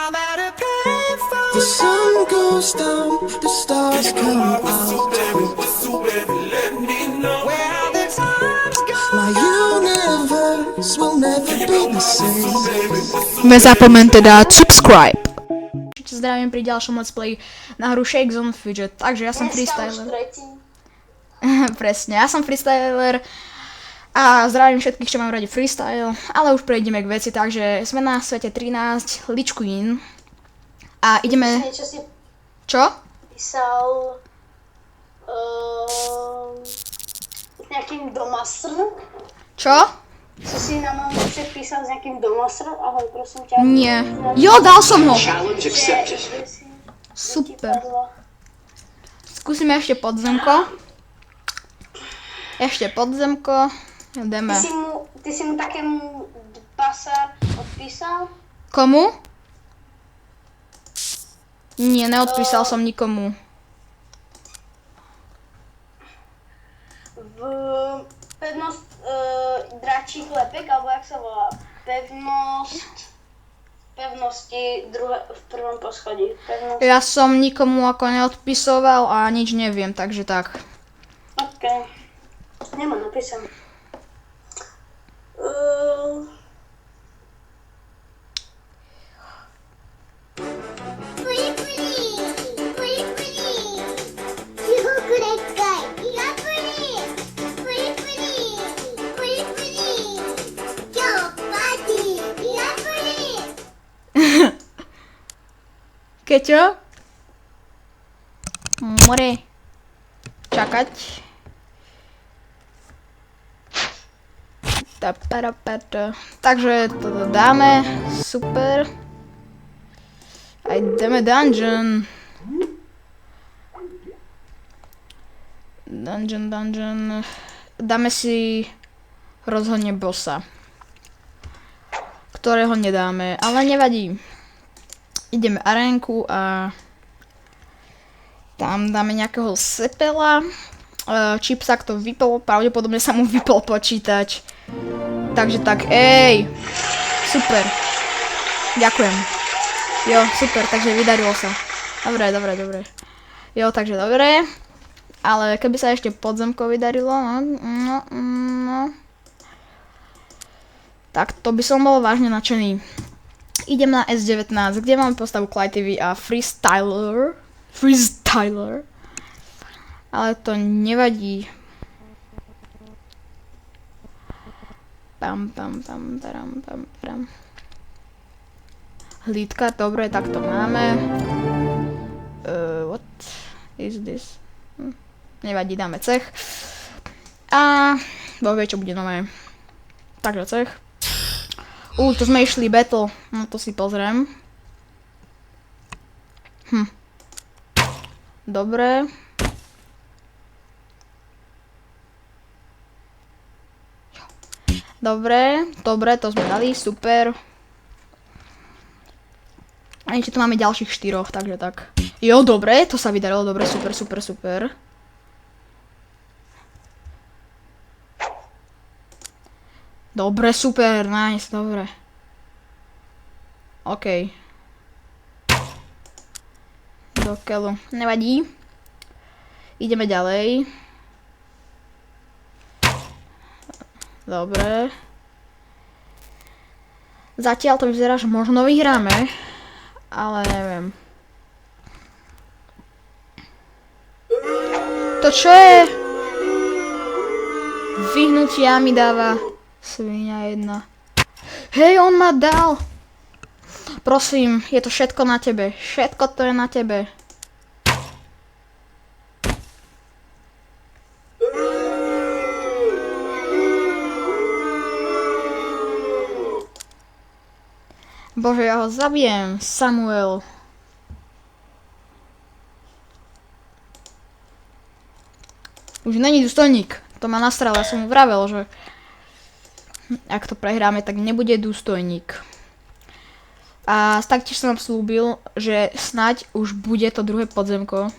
The sun goes down, the stars come out. My universe will never be the same. Nezapomeň teda subscribe. Zdravím pri ďalšom let's play na hru Shake Zone Fidget. Takže ja som freestyler. Presne, ja som freestyler a zdravím všetkých, čo mám radi freestyle, ale už prejdeme k veci, takže sme na svete 13, Lich Queen a ideme... Čo? Písal s nejakým domastr. Čo? Si na mám písal s nejakým domastr? Ahoj, prosím ťa. Nie. Jo, dal som ho! Challenge accepted. Super. Skúsime ešte podzemko. Ešte podzemko. Ideme. Ty si mu takému basár odpísal? Komu? Nie, neodpísal som nikomu. V pevnosť dračí klepek, alebo jak sa volá? Pevnosti v prvom poschodí. Ja som nikomu ako neodpisoval a nič neviem, takže tak. OK. Nemám napísané. Keťo? More. Čakať. Takže toto dáme. Super. A ideme dungeon. Dungeon. Dáme si rozhodne bossa. Ktorého nedáme, ale nevadí. Ideme arénku a tam dáme nejakého sepela. Chipsak to vypol, pravdepodobne sa mu vypol počítač. Takže tak, super. Ďakujem. Jo, super, takže vydarilo sa. Dobre. Jo, takže dobre. Ale keby sa ešte podzemko vydarilo, no. Tak to by som bol vážne nadšený. Idem na S19, kde máme postavu Clyde TV a Freestyler. Ale to nevadí. Pam. Hlídka, dobre, tak to máme. What is this? Nevadí, dáme cech. A Boh vie, čo bude nové. Takže cech. To sme išli battle. No to si pozriem. Dobre. Dobre, to sme dali, super. A ešte tu máme ďalších 4, takže tak. Jo, dobre, to sa vydarilo, dobre, super. Dobre, super, nice, dobre. OK. Do keľu. Nevadí. Ideme ďalej. Dobre. Zatiaľ to vyzerá, že možno vyhráme. Ale neviem. To čo je? Vyhnutia mi dáva svinia jedna. Hej, on ma dal. Prosím, je to všetko na tebe. Všetko to je na tebe. Bože, ja ho zabijem, Samuel. Už není dôstojník. To ma nasral, ja som mu vravel, že ak to prehráme, tak nebude dôstojník. A taktiež som vám slúbil, že snáď už bude to druhé podzemko.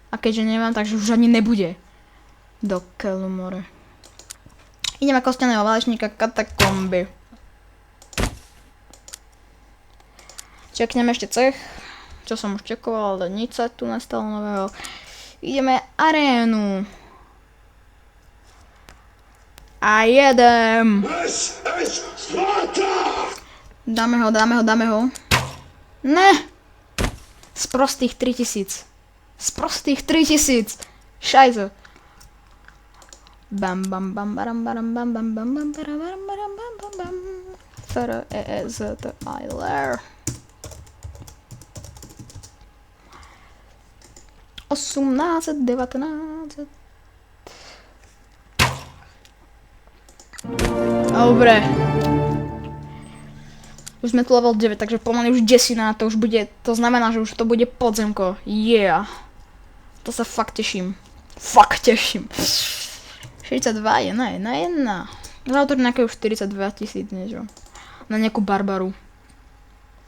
A keďže nemám, takže už ani nebude. Do keľu more. Ideme kosteného válečníka katakomby. Čekneme ešte cech, čo som už čekoval, ale nič sa tu nestalo nového. Ideme arénu. A jedem. Dáme ho. Ne! Z prostých 3000. Šajzo. Bam bam bam baram baram bam bam bam bam baram baram baram bam bam bam. Tyler. 18, 19. Dobre. Už sme tu level 9, takže pomaly už desina, to už bude, to znamená, že už to bude podzemko. Yeah. To sa fakt teším. 42, 1. Za to nejaké už 42 000, niečo. Na nejakú barbaru.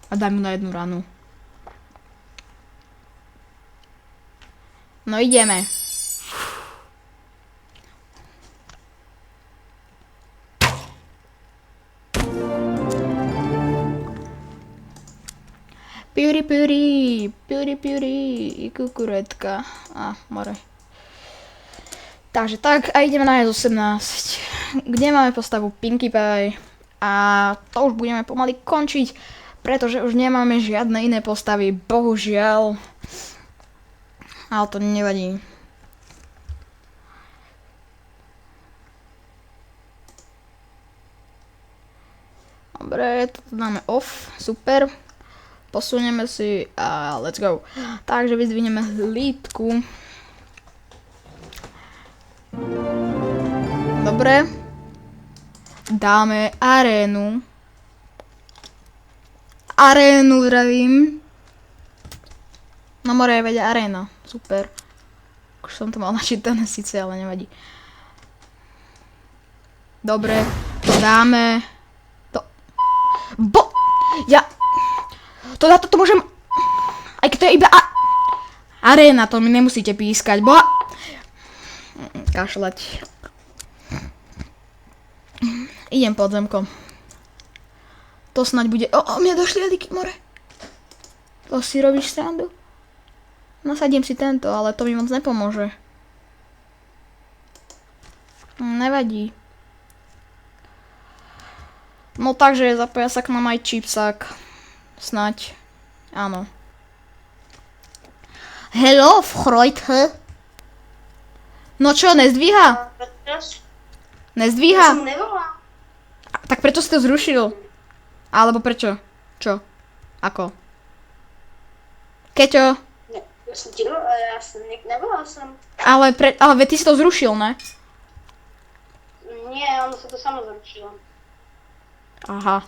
A daj mu na jednu ranu. No ideme. Puri, kukuretka. A, more. Takže tak, a ideme na S18. Kde máme postavu Pinkie Pie. A to už budeme pomaly končiť, pretože už nemáme žiadne iné postavy, bohužiaľ. Ale to nevadí. Dobre, toto dáme off, super. Posunieme si a let's go. Takže vyzdvihneme hlídku. Dobre. Dáme arénu. Arénu zdravím. No more je vedia aréna. Super. Už som to mal načítané síce, ale nevadí. Dobre. To dáme. To. Ja. To môžem. Aj keď to je iba aréna, to mi nemusíte pískať. Kašľať. Idem podzemkom. To snaď bude. Mne došli eliky, more. To si robíš srandu? Nasadím si tento, ale to mi moc nepomôže. Nevadí. No takže zapoja sa k nám aj Chipsak. Snaď. Áno. Hello, Freud. No čo, nezdvíha? Nezdvíha? Tak prečo si to zrušil? Alebo prečo? Čo? Ako? Keťo? Ja som nebola som. Ale ty si to zrušil, ne? Nie, ono sa to samo zrušilo. Aha.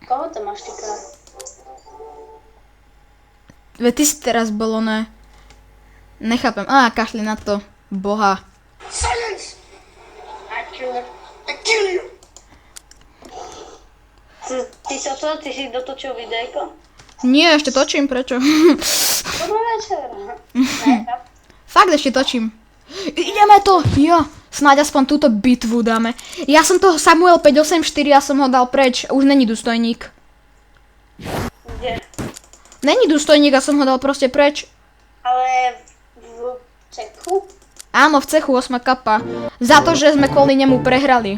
Koho to máš týka? Veď ty si teraz bolo, ne? Nechápem. Kašli na to. Boha. Silence! I kill you! Ty si dotočil videjko? Nie, ešte točím, prečo? Dobrý večer. Fakt ešte točím. Ideme to! Jo, snáď aspoň túto bitvu dáme. Ja som toho Samuel 584, ja som ho dal preč. Už není dôstojník. Kde? Není dôstojník, ja som ho dal proste preč. Ale v cechu? Áno, v cechu 8 kapa. Za to, že sme kvôli nemu prehrali.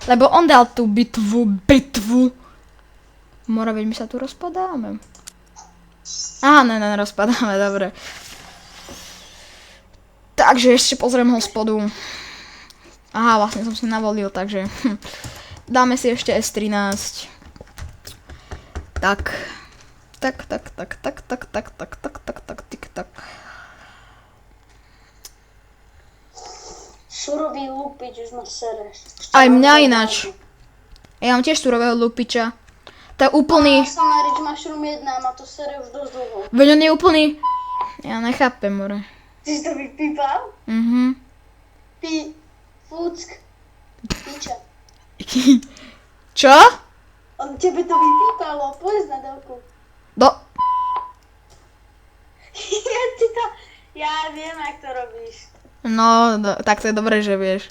Lebo on dal tú bitvu. Mora, veď my sa tu rozpadáme. Rozpadáme, dobre. Takže ešte pozriem ho spodu. Aha, vlastne som si navolil, takže dáme si ešte S13. Tak. Surový lupič už ma sereš. Aj mňa ináč. Ja mám tiež surového lupiča. To je úplný. Ja som na Rich Mushroom 1 a ma to sere už dosť dlho. Veď on je úplný. Ja nechápem, more. Ty si to vypípal? Fuck. Piča. Čo? On tebe to vypípalo, povedz na dávku. Ja viem, jak to robíš. No, tak to je dobré, že vieš.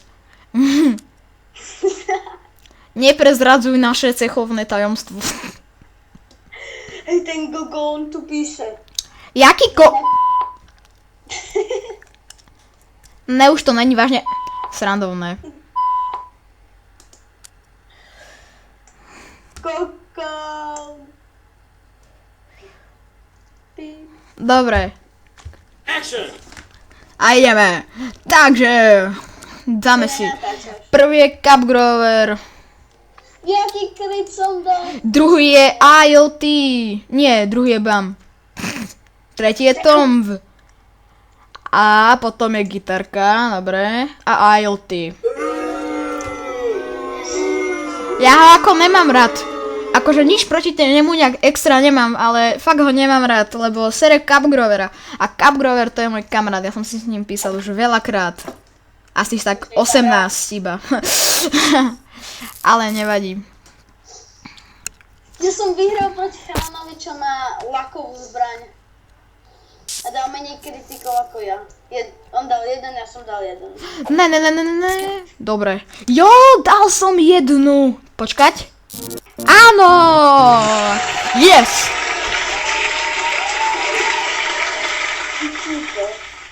Neprezradzuj naše cechovné tajomstvo. Hej, ten Gogo, on tu píše. Jaký Ne, už to není vážne srandovné. Koko. Dobre. A ideme. Takže, dáme si. Prvý je Capgrover. Jaký kryt som dal? Druhý je IoT. Nie, druhý je BAM. Tretí je Tomv. A potom je gitarka, dobre. A IoT. Ja ho ako nemám rád. Akože nič proti nemu nejak extra nemám, ale fakt ho nemám rád, lebo sere Capgrovera. A Capgrover to je môj kamarát, ja som si s ním písal už veľakrát. Asi tak 18 iba. Ale nevadí. Ja som vyhral proti chalanovi, čo má lakovú zbraň. A dal menej kritikov ako ja. On dal jeden, ja som dal jeden. Ne. Dobre. Jo, dal som jednu. Počkať. Áno! Yes!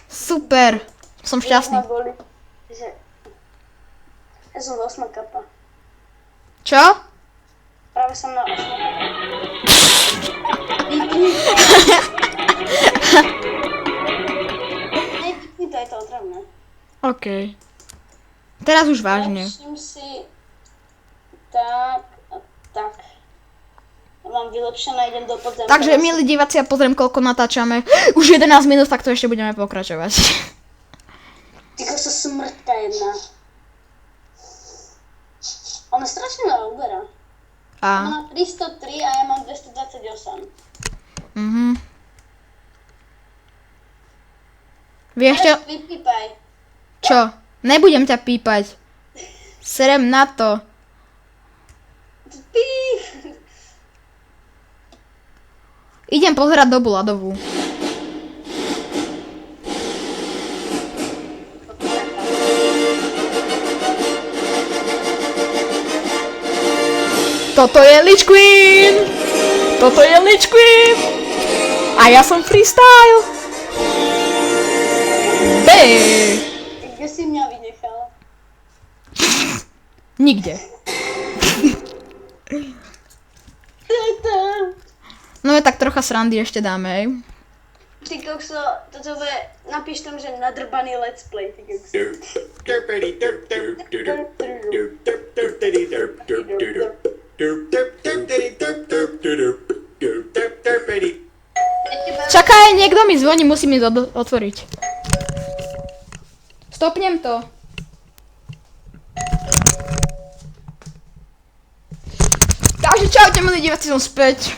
Super. Som šťastný. Ja som 8 kapa. Čo? Práve som na 8 Nepikni to, je to otravné. OK. Teraz už vážne. Lepším si tak a tak. Mám vylepšené, idem do podzemia. Takže, milí diváci, ja pozriem, koľko natáčame. Už 11 minút, tak to ešte budeme pokračovať. Tyko sa smrťka jedna. Ona strašne veľa uberá. A. Ona má 303 a ja mám 228. Vieš čo? Teraz vypípaj. Čo? Nebudem ťa pípať. Serem na to. Píp. Idem pozerať dobu ľadovú. Toto je Lich Queen! Toto je Lich Queen! A ja som freestyle! Kde si mňa vynechala? Nikde. No je tak trocha srandy ešte dáme, hej. Ty kokso, toto bude, napíš tam, že nadrbaný let's play, ty kokso. Čakaj, niekto mi zvoní, musím ísť otvoriť. Stopnem to. Takže čaute, milí diváci, som späť.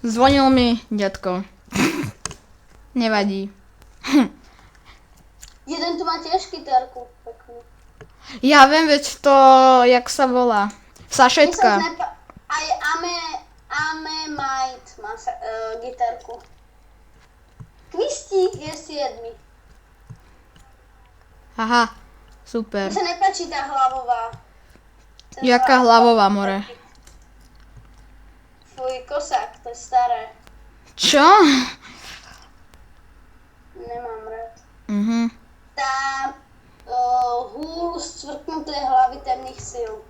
Zvonil mi detko. Nevadí. Jeden tu má tiež kytarku. Takú. Ja viem, veď to, jak sa volá. Sašetka. Aj Ame Might má gitarku. Kvistík je 7. Aha, super. Mne sa nepáči tá hlavová. Jaká hlavová, more? Fuj, kosák, to je staré. Čo? Nemám rád. Tá húl stvrknuté hlavy temných síl.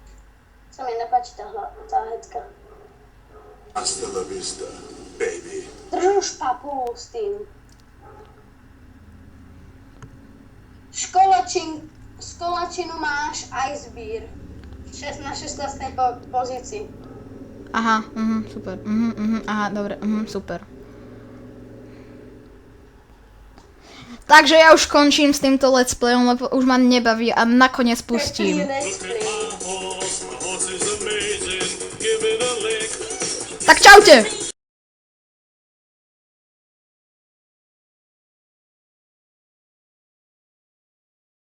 Sa mi nepáči tá hecka. Hasta la vista, baby. Držuš papulu s tým. Školačinu máš Ice Beer. Na 16. pozícii. Aha, super. Aha, dobre, super. Takže ja už končím s týmto let's playom, lebo už ma nebaví a nakoniec pustím. Tak čaute!